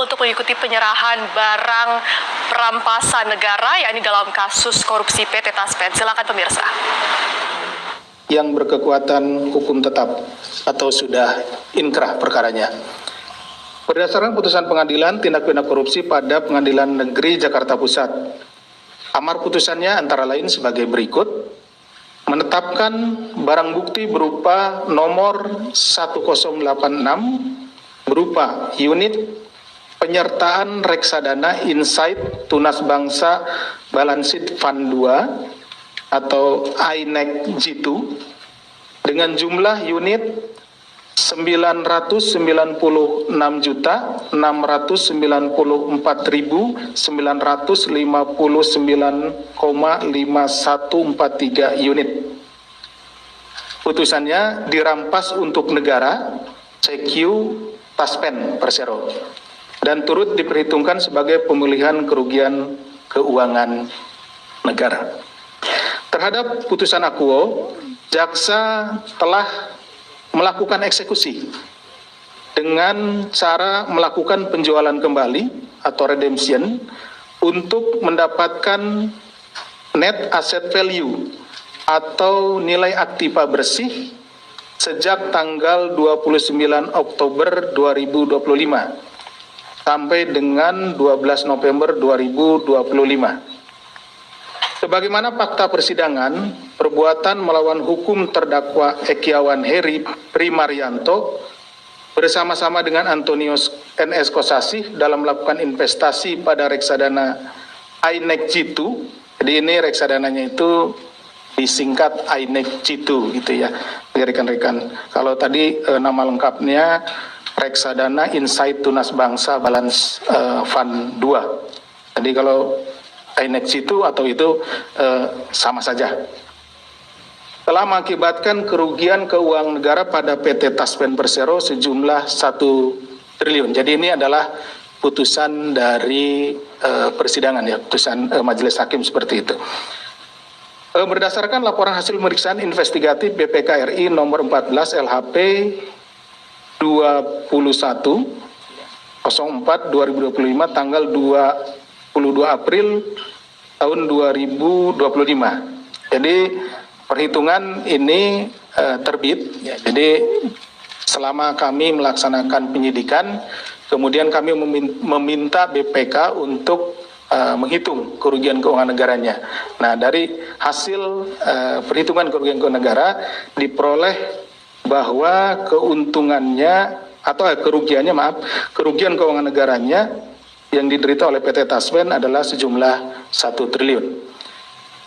untuk mengikuti penyerahan barang perampasan negara, yakni dalam kasus korupsi PT Taspen. Silakan pemirsa. Yang berkekuatan hukum tetap atau sudah inkrah perkaranya. Berdasarkan putusan pengadilan tindak pidana korupsi pada Pengadilan Negeri Jakarta Pusat, amar putusannya antara lain sebagai berikut: menetapkan barang bukti berupa nomor 1086 berupa unit penyertaan reksadana Insight Tunas Bangsa Balanced Fund 2 atau INEC G2 dengan jumlah unit 999.959,5143 unit. Putusannya dirampas untuk negara CQ Taspen Persero dan turut diperhitungkan sebagai pemulihan kerugian keuangan negara. Terhadap putusan akuo, jaksa telah melakukan eksekusi dengan cara melakukan penjualan kembali atau redemption untuk mendapatkan net asset value atau nilai aktiva bersih sejak tanggal 29 Oktober 2025 sampai dengan 12 November 2025. Sebagaimana fakta persidangan, perbuatan melawan hukum terdakwa Ekiawan Heri Primarianto bersama-sama dengan Antonius NS Kosasih dalam melakukan investasi pada reksadana INEC G2. Jadi ini reksadananya itu disingkat INEC G2 gitu ya, rekan-rekan. Kalau tadi nama lengkapnya reksadana Insight Tunas Bangsa Balance Fund 2. Jadi kalau INEC itu atau itu sama saja. Telah mengakibatkan kerugian keuangan negara pada PT Taspen Persero sejumlah 1 triliun. Jadi ini adalah putusan dari persidangan ya, putusan majelis hakim seperti itu. Berdasarkan laporan hasil pemeriksaan investigatif BPK RI nomor 14 LHP 21/04/2025 tanggal 22 April tahun 2025. Jadi perhitungan ini terbit ya. Jadi selama kami melaksanakan penyidikan, kemudian kami meminta BPK untuk menghitung kerugian keuangan negaranya. Nah, dari hasil perhitungan kerugian keuangan negara diperoleh bahwa keuntungannya atau kerugian keuangan negaranya yang diderita oleh PT Taspen adalah sejumlah 1 triliun.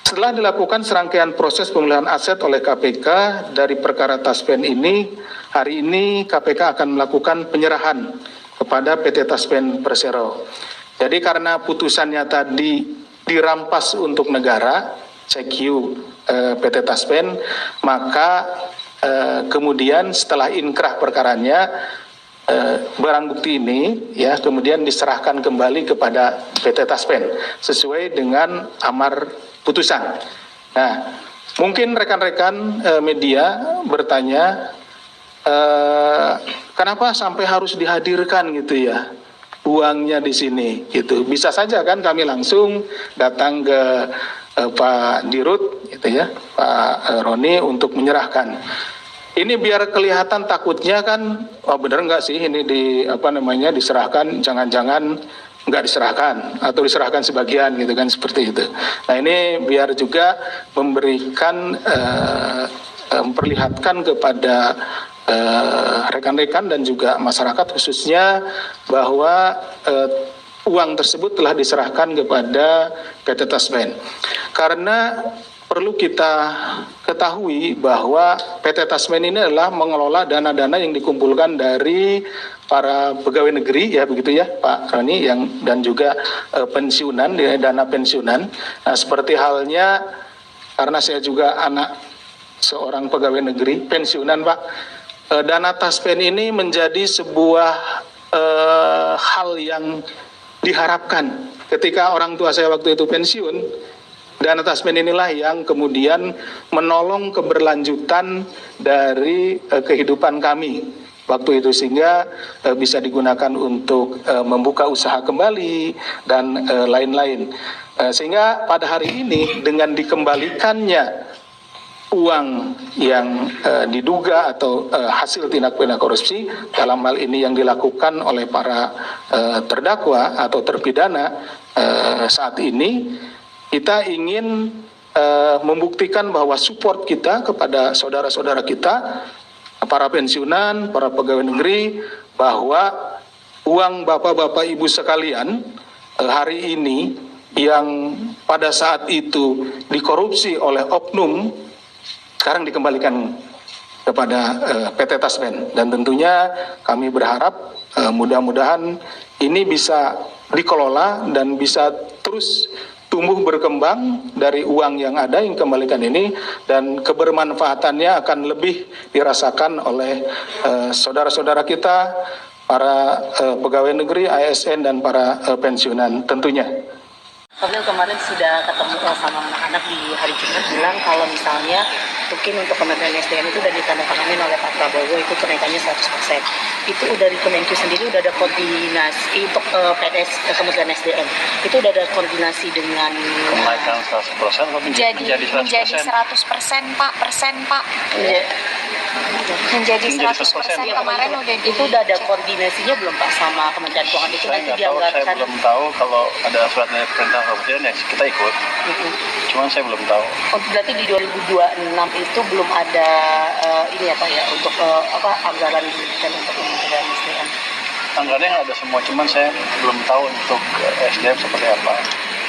Setelah dilakukan serangkaian proses pemulihan aset oleh KPK dari perkara Taspen ini, hari ini KPK akan melakukan penyerahan kepada PT Taspen Persero. Jadi karena putusannya tadi dirampas untuk negara, CQ PT Taspen, maka kemudian setelah inkrah perkaranya, barang bukti ini ya kemudian diserahkan kembali kepada PT Taspen sesuai dengan amar putusan. Nah, mungkin rekan-rekan media bertanya, kenapa sampai harus dihadirkan gitu ya uangnya di sini gitu. Bisa saja kan kami langsung datang ke Pak Dirut gitu ya, Pak Roni untuk menyerahkan. Ini biar kelihatan takutnya kan, oh bener nggak sih ini diserahkan, jangan-jangan nggak diserahkan atau diserahkan sebagian gitu kan, seperti itu. Nah ini biar juga memberikan memperlihatkan kepada rekan-rekan dan juga masyarakat khususnya bahwa uang tersebut telah diserahkan kepada PT Taspen. Karena perlu kita ketahui bahwa PT Taspen ini adalah mengelola dana-dana yang dikumpulkan dari para pegawai negeri ya, begitu ya Pak Roni, dan juga pensiunan, dana pensiunan. Nah, seperti halnya karena saya juga anak seorang pegawai negeri pensiunan Pak, dana Taspen ini menjadi sebuah hal yang diharapkan ketika orang tua saya waktu itu pensiun. Dana Taspen inilah yang kemudian menolong keberlanjutan dari kehidupan kami waktu itu, sehingga bisa digunakan untuk membuka usaha kembali dan lain-lain. Sehingga pada hari ini dengan dikembalikannya uang yang diduga atau hasil tindak pidana korupsi, dalam hal ini yang dilakukan oleh para terdakwa atau terpidana saat ini, kita ingin membuktikan bahwa support kita kepada saudara-saudara kita, para pensiunan, para pegawai negeri, bahwa uang bapak-bapak ibu sekalian hari ini yang pada saat itu dikorupsi oleh oknum, sekarang dikembalikan kepada PT Taspen. Dan tentunya kami berharap mudah-mudahan ini bisa dikelola dan bisa terus tumbuh berkembang dari uang yang ada yang kembalikan ini, dan kebermanfaatannya akan lebih dirasakan oleh saudara-saudara kita, para pegawai negeri, ASN, dan para pensiunan tentunya. Fadlil kemarin sudah ketemu sama anak-anak di hari Jumat, bilang kalau misalnya mungkin untuk Kementerian SDM itu udah ditandatangani oleh Pak Prabowo, itu kenaikannya 100%. Itu dari Kemenkyu sendiri udah ada koordinasi untuk PNS Kementerian SDM. Itu udah ada koordinasi dengan kenaikan 100% atau menjadi 100%? Menjadi 100%, Pak. Menjadi 100% kemarin itu udah ada koordinasinya belum Pak sama Kementerian Keuangan? Itu Saya nanti nggak tahu, saya dianggarkan. belum tahu. Kalau ada surat dari perintah presiden ya kita ikut. Cuman saya belum tahu. Oh, berarti di 2026 itu belum ada ini ya Pak ya, untuk anggaran dan untuk Kementerian SDM. Anggarannya ada semua, cuman saya belum tahu untuk SDM seperti apa.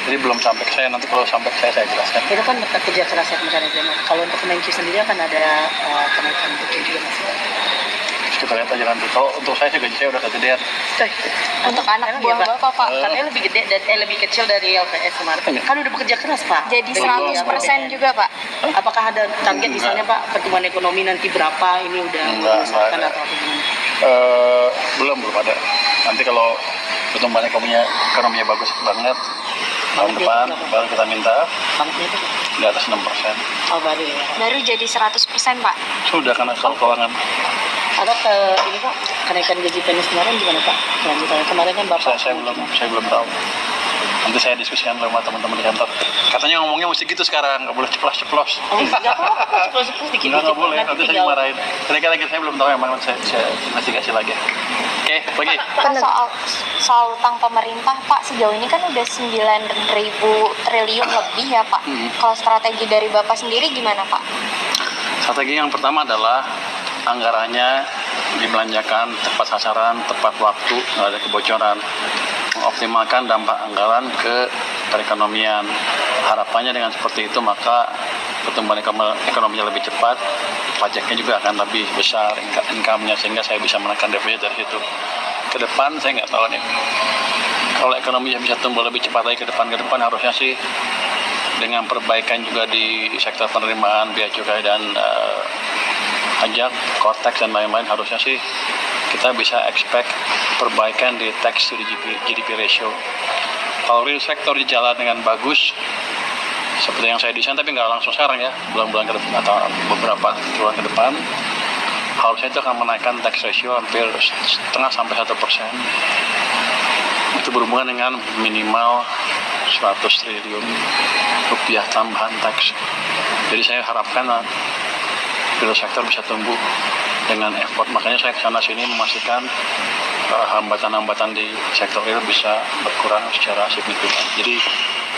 Jadi belum sampai ke saya. Nanti kalau sampai ke saya jelaskan. Itu kan kerja keras ya Kementerian SDM. Kalau untuk Kemenkyu sendiri akan ada kenaikan gaji juga Mas? Kita lihat aja nanti. Kalau untuk saya gaji saya udah kegedean. untuk anak buah Bapak, Pak. Katanya lebih gede dan lebih kecil dari LPS kemarin. Kan udah bekerja keras Pak. Jadi 100% juga, Pak. Apakah ada target misalnya Pak pertumbuhan ekonomi nanti berapa? Ini udah Enggak diusahakan ada. atau apa gimana? Belum ada. Nanti kalau pertumbuhan ekonominya bagus banget tahun depan baru kita minta Banknya itu di atas 6%. baru ya. Baru jadi 100%, Pak. Sudah karena soal keuangan. Ada ini Pak, kenaikan gaji PNS kemarin gimana Pak? Lanjutannya kemarin kan Bapak. Saya belum tahu. Nanti saya diskusikan sama teman-teman di kantor. Katanya ngomongnya mesti gitu sekarang, nggak boleh ceplos-ceplos. Enggak apa-apa, ceplos-ceplos dikit-dikit. Nggak boleh, nanti saya dimarahin. Lagi saya belum tahu yang mana, saya investigasi lagi. Oke, lagi. Pak, soal utang pemerintah, Pak, sejauh ini kan udah 9.000 triliun lebih ya, Pak. Kalau strategi dari Bapak sendiri gimana, Pak? Strategi yang pertama adalah anggarannya dibelanjakan tepat sasaran, tepat waktu, nggak ada kebocoran. Mengoptimalkan dampak anggaran ke perekonomian. Harapannya dengan seperti itu maka pertumbuhan ekonominya lebih cepat, pajaknya juga akan lebih besar, income-nya, sehingga saya bisa menekan defisit dari situ. Ke depan saya nggak tahu nih. Kalau ekonominya bisa tumbuh lebih cepat lagi ke depan harusnya sih dengan perbaikan juga di sektor penerimaan biaya cukai dan pajak, kortex dan lain-lain, harusnya sih kita bisa expect perbaikan di tax to GDP ratio. Kalau real sektor di jalan dengan bagus, seperti yang saya desain, tapi nggak langsung sekarang ya, bulan-bulan ke depan atau beberapa bulan ke depan, harusnya itu akan menaikkan tax ratio hampir 0,5-1%. Itu berhubungan dengan minimal 100 triliun rupiah tambahan tax. Jadi saya harapkan real sektor bisa tumbuh dengan effort. Makanya saya kesana sini memastikan hambatan-hambatan di sektor real bisa berkurang secara signifikan.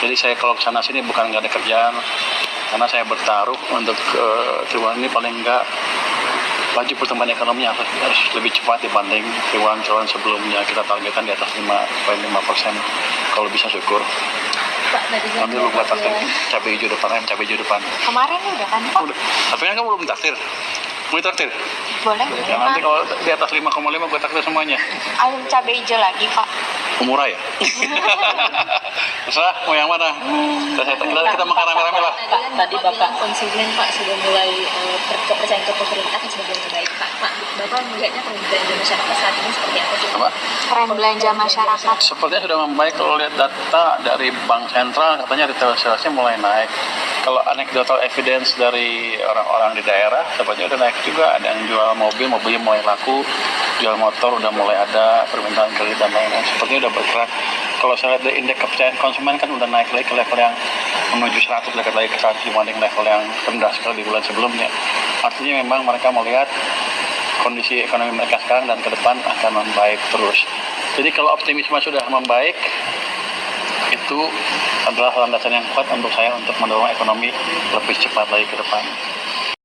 Jadi saya kalau kesana sini bukan nggak ada kerjaan, karena saya bertaruh untuk triwulan ini paling nggak laju pertumbuhan ekonominya harus lebih cepat dibanding triwulan sebelumnya. Kita targetkan di atas 5,5%. Kalau bisa syukur. Pak, tadi Nanti lu buat takdir cabai hijau depan. kemarin udah kan, Pak? Udah. Tapi kan kamu belum takdir. Mau takdir? Boleh. Ya nanti kalau di atas 5,5 gue takdir semuanya. Ayam cabai hijau lagi, Pak. Murah ya? Terserah mau yang mana? Kita makan rame-rame lah. Tadi Bapak konsumen Pak sudah mulai kepercayaan ke pemerintah kan sudah mulai baik Pak. Bapak melihatnya tren belanja masyarakat saat ini seperti apa sih? Apa? Tren belanja masyarakat. Sepertinya sudah membaik. Kalau lihat data dari Bank Sentral, katanya retail salesnya mulai naik. Kalau anecdotal evidence dari orang-orang di daerah, sebenarnya udah naik juga. Ada yang jual mobil, mobilnya mulai laku, jual motor udah mulai ada, permintaan kredit dan lain-lain. Sepertinya udah bergerak. Kalau saya lihat dari indeks kepercayaan konsumen kan udah naik lagi ke level yang menuju 100, dekat lagi ke 100 dibanding level yang rendah sekali di bulan sebelumnya. Artinya memang mereka melihat kondisi ekonomi mereka sekarang dan ke depan akan membaik terus. Jadi kalau optimisme sudah membaik, itu adalah landasan yang kuat untuk saya untuk mendorong ekonomi lebih cepat lagi ke depan.